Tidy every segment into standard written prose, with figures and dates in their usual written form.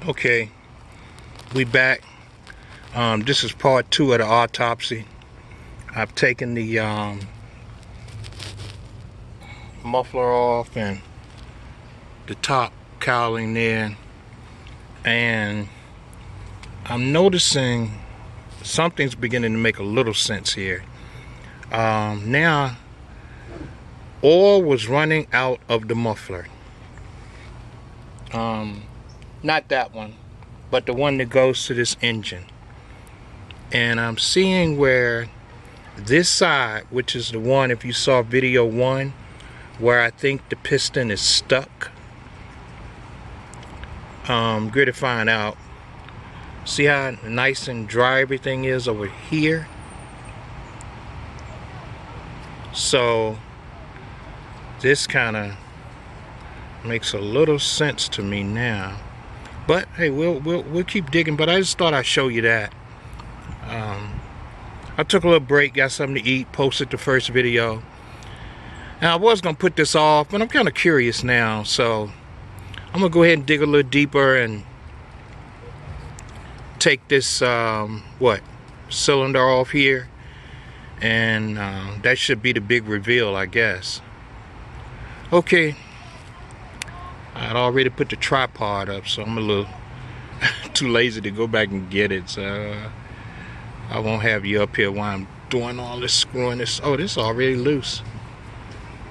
Okay, we back. This is part 2 of the autopsy. I've taken the muffler off and the top cowling there, and I'm noticing something's beginning to make a little sense here. Now, oil was running out of the muffler. Not that one, but the one that goes to this engine. And I'm seeing where this side, which is the one, if you saw video 1, where I think the piston is stuck. Good to find out. See how nice and dry everything is over here? So this kind of makes a little sense to me now. But hey, we'll keep digging. But I just thought I'd show you that. I took a little break, got something to eat, posted the first video. Now I was gonna put this off, but I'm kind of curious now, so I'm gonna go ahead and dig a little deeper and take this cylinder off here, and that should be the big reveal, I guess. Okay, I'd already put the tripod up, so I'm a little too lazy to go back and get it, so I won't have you up here while I'm doing all this screwing this. Oh, this is already loose.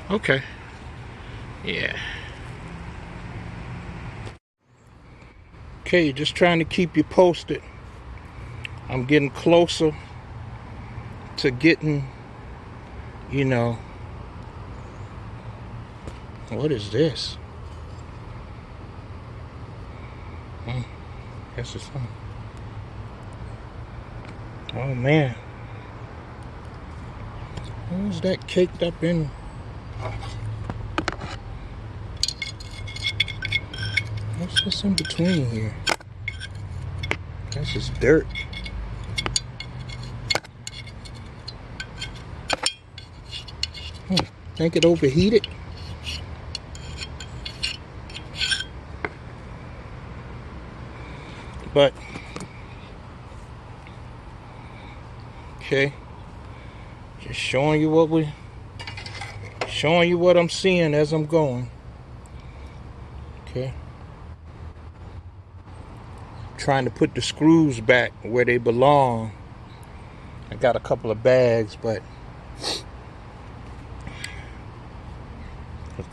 Okay, yeah. Okay, just trying to keep you posted. I'm getting closer to getting, you know, what is this? That's the song. Oh man, what is that caked up in? What's this in between here? That's just dirt. Think it overheated? But okay, just showing you what I'm seeing as I'm going. Okay, trying to put the screws back where they belong. I got a couple of bags, but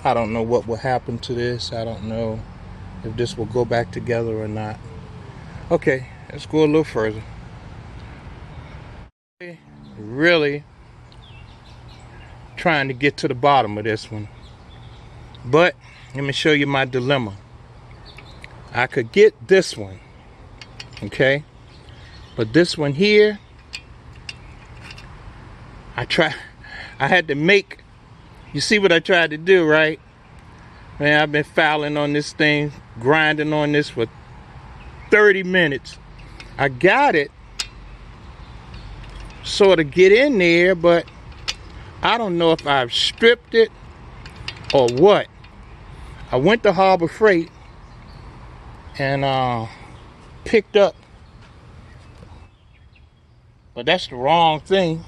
I don't know what will happen to this. I don't know if this will go back together or not. Okay, let's go a little further. Really trying to get to the bottom of this one, but let me show you my dilemma. I could get this one, okay, but this one here, I had to make, you see what I tried to do, right? Man, I've been fouling on this thing, grinding on this for 30 minutes. I got it sort of get in there, but I don't know if I've stripped it or what. I went to Harbor Freight and picked up, but that's the wrong thing.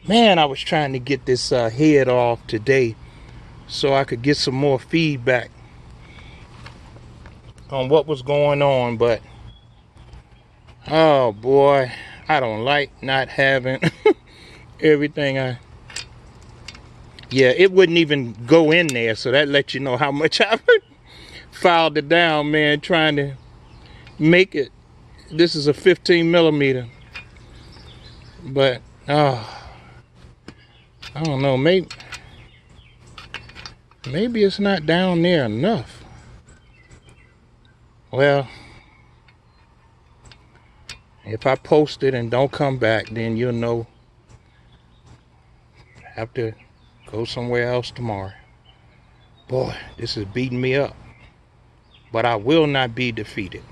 Man, I was trying to get this head off today so I could get some more feedback on what was going on, but oh boy, I don't like not having everything. Yeah, it wouldn't even go in there, so that lets you know how much I filed it down, man, trying to make it. This is a 15 millimeter, but I don't know, maybe it's not down there enough. Well, if I post it and don't come back, then you'll know. Have to go somewhere else tomorrow. Boy, this is beating me up. But I will not be defeated.